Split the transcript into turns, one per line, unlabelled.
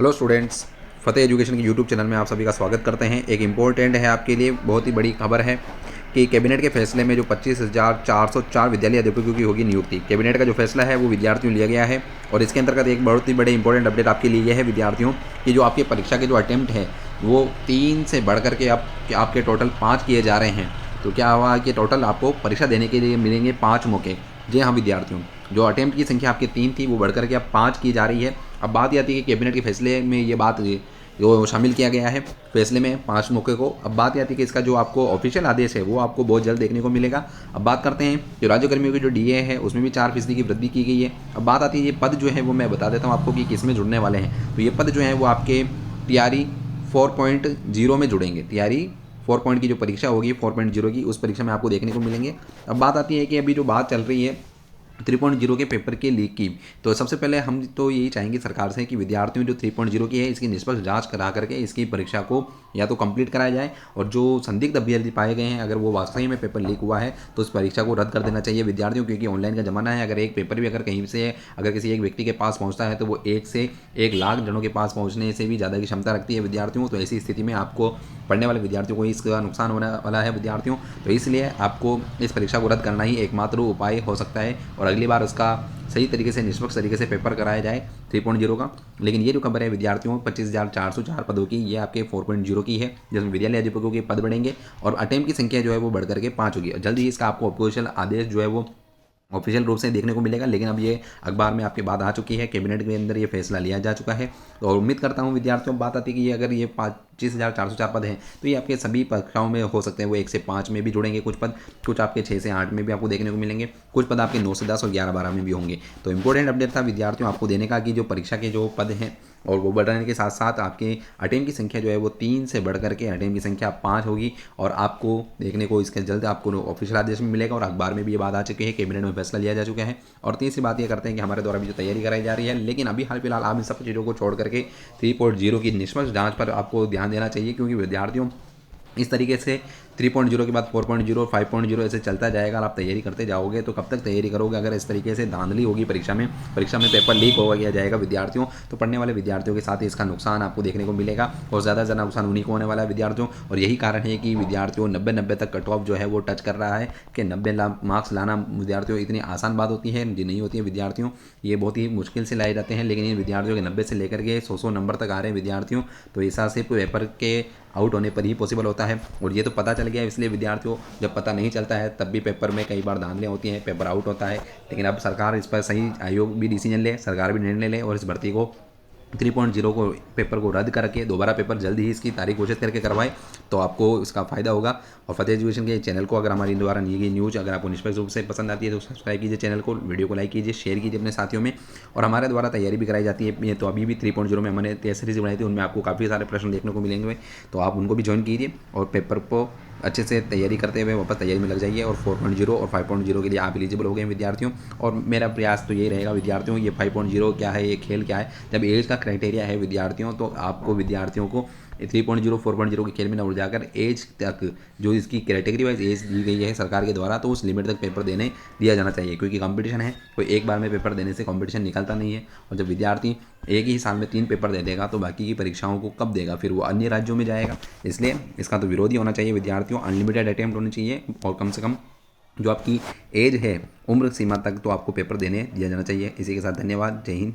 Hello students, फतेह education के YouTube channel में आप सभी का स्वागत करते हैं। एक इम्पोर्टेंट है आपके लिए, बहुत ही बड़ी खबर है कि कैबिनेट के फैसले में जो 25,404 विद्यालय अध्यापकों की होगी नियुक्ति। कैबिनेट का जो फैसला है वो विद्यार्थियों लिया गया है और इसके अंतर्गत एक बहुत ही बड़े इंपॉर्टेंट अपडेट आपके लिए यह है विद्यार्थियों कि जो आपकी परीक्षा के जो अटेम्प्ट है वो 3 से बढ़ करके आपके टोटल 5 किए जा रहे हैं। तो क्या हुआ कि टोटल आपको परीक्षा देने के लिए मिलेंगे 5 मौके। जी हाँ विद्यार्थियों, जो अटेम्प्ट की संख्या आपकी 3 थी वो बढ़ करके अब 5 की जा रही है। अब बात ये आती है कि कैबिनेट के फैसले में ये बात जो शामिल किया गया है फैसले में 5 मौके को। अब बात ये आती है कि इसका जो आपको ऑफिशियल आदेश है वो आपको बहुत जल्द देखने को मिलेगा। अब बात करते हैं जो राज्यकर्मियों की जो डीए है उसमें भी 4% की वृद्धि की गई है। अब बात आती है ये पद जो है वो मैं बता देता हूँ आपको कि किस में जुड़ने वाले हैं। तो ये पद जो है वो आपके टीआरई 4.0 में जुड़ेंगे। टीआरई 4 की जो परीक्षा होगी 4.0 की, उस परीक्षा में आपको देखने को मिलेंगे। अब बात आती है कि अभी जो बात चल रही है 3.0 के पेपर के लीक की, तो सबसे पहले हम तो यही चाहेंगे सरकार से कि विद्यार्थियों जो 3.0 की है इसकी निष्पक्ष जांच करा करके इसकी परीक्षा को या तो कंप्लीट कराया जाए, और जो संदिग्ध अभ्यर्थी पाए गए हैं अगर वो वाकई में पेपर लीक हुआ है तो उस परीक्षा को रद्द कर देना चाहिए विद्यार्थियों, क्योंकि ऑनलाइन का जमाना है। अगर एक पेपर भी अगर कहीं से अगर किसी एक व्यक्ति के पास पहुंचता है तो वो 1 से 1 लाख जनों के पास पहुंचने से भी ज़्यादा की क्षमता रखती है विद्यार्थियों। तो ऐसी स्थिति में आपको पढ़ने वाले विद्यार्थियों को इसका नुकसान होने वाला है विद्यार्थियों। तो इसलिए आपको इस परीक्षा को रद्द करना ही एकमात्र उपाय हो सकता है और अगली बार उसका सही तरीके से निष्पक्ष तरीके से पेपर कराया जाए 3.0 का। लेकिन ये जो खबर है विद्यार्थियों 25,404 पदों की, ये आपके 4.0 की है जिसमें विद्यालय अध्यापकों के पद बढ़ेंगे और अटेम्प्ट की संख्या जो है वो बढ़ करके 5 होगी। जल्द ही इसका आपको ऑफिशियल आदेश जो है वो ऑफिशियल रूप से देखने को मिलेगा, लेकिन अब ये अखबार में आपकी बात आ चुकी है, कैबिनेट के अंदर ये फैसला लिया जा चुका है। तो और उम्मीद करता हूँ विद्यार्थियों, बात आती है कि ये अगर ये 25,404 पद हैं तो ये आपके सभी परीक्षाओं में हो सकते हैं। वो 1 से 5 में भी जुड़ेंगे कुछ पद, कुछ आपके 6 से 8 में भी आपको देखने को मिलेंगे, कुछ पद आपके 9 से 10 और 11-12 में भी होंगे। तो इंपॉर्टेंट अपडेट था विद्यार्थियों आपको देने का कि जो परीक्षा के जो पद हैं और वो बढ़ने के साथ साथ आपके अटेम्प्ट की संख्या जो है वो 3 से बढ़ करके अटेम्प्ट की संख्या 5 होगी। और आपको देखने को इसके जल्द आपको ऑफिशियल आदेश में मिलेगा और अखबार में भी ये बात आ चुकी है, कैबिनेट में फैसला लिया जा चुका है। और तीसरी बात ये करते हैं कि हमारे द्वारा भी जो तैयारी कराई जा रही है, लेकिन अभी हाल फिलहाल आप इन सब चीज़ों को छोड़ करके 3.0 की निष्पक्ष जांच पर आपको ध्यान देना चाहिए, क्योंकि विद्यार्थियों इस तरीके से 3.0 के बाद 4.0 और 5.0 ऐसे चलता जाएगा। आप तैयारी करते जाओगे तो कब तक तैयारी करोगे? अगर इस तरीके से धांधली होगी परीक्षा में पेपर लीक हो गया जाएगा विद्यार्थियों, तो पढ़ने वाले विद्यार्थियों के साथ ही इसका नुकसान आपको देखने को मिलेगा और ज़्यादा से ज़्यादा नुकसान उन्हीं को होने वाला है विद्यार्थियों। और यही कारण है कि विद्यार्थियों 90 तक कट ऑफ जो है वो टच कर रहा है कि 90 मार्क्स लाना विद्यार्थियों इतनी आसान बात होती है जी नहीं होती है विद्यार्थियों। ये बहुत ही मुश्किल से लाए जाते हैं, लेकिन इन विद्यार्थियों के 90 से लेकर के 100 नंबर तक आ रहे हैं विद्यार्थियों। तो ऐसा सिर्फ पेपर के आउट होने पर ही पॉसिबल होता है और ये तो पता चल गया। इसलिए विद्यार्थियों जब पता नहीं चलता है तब भी पेपर में कई बार धांधलियाँ होती हैं, पेपर आउट होता है। लेकिन अब सरकार इस पर सही आयोग भी डिसीजन ले, सरकार भी निर्णय ले और इस भर्ती को 3.0 को पेपर को रद्द करके दोबारा पेपर जल्द ही इसकी तारीख घोषित करके करवाए, तो आपको इसका फ़ायदा होगा। और फतेह एजुकेशन के चैनल को अगर हमारी द्वारा दी गई न्यूज़ अगर आपको निष्पक्ष रूप से पसंद आती है तो सब्सक्राइब कीजिए चैनल को, वीडियो को लाइक कीजिए, शेयर कीजिए अपने साथियों में। और हमारे द्वारा तैयारी भी कराई जाती है, तो अभी भी 3.0 में हमने टेस्ट सीरीज बनाई थी, उनमें आपको काफ़ी सारे प्रश्न देखने को मिलेंगे, तो आप उनको भी ज्वाइन कीजिए और पेपर को अच्छे से तैयारी करते हुए वापस तैयारी में लग जाइए। और 4.0 और 5.0 के लिए आप एलिजिबल हो गए विद्यार्थियों। और मेरा प्रयास तो यही रहेगा विद्यार्थियों, ये 5.0 क्या है, ये खेल क्या है, जब एज का क्राइटेरिया है विद्यार्थियों तो आपको विद्यार्थियों को 3.0 4.0 के खेल में न उड़ जाकर एज तक जो इसकी कैटेगरी वाइज एज दी गई है सरकार के द्वारा, तो उस लिमिट तक पेपर देने दिया जाना चाहिए, क्योंकि कंपटीशन है, कोई एक बार में पेपर देने से कंपटीशन निकलता नहीं है। और जब विद्यार्थी एक ही साल में 3 पेपर दे देगा तो बाकी की परीक्षाओं को कब देगा, फिर वो अन्य राज्यों में जाएगा। इसलिए इसका तो विरोध ही होना चाहिए विद्यार्थियों, अनलिमिटेड अटेम्प्ट होने चाहिए और कम से कम जो आपकी एज है उम्र सीमा तक तो आपको पेपर देने दिया जाना चाहिए। इसी के साथ धन्यवाद, जय हिंद।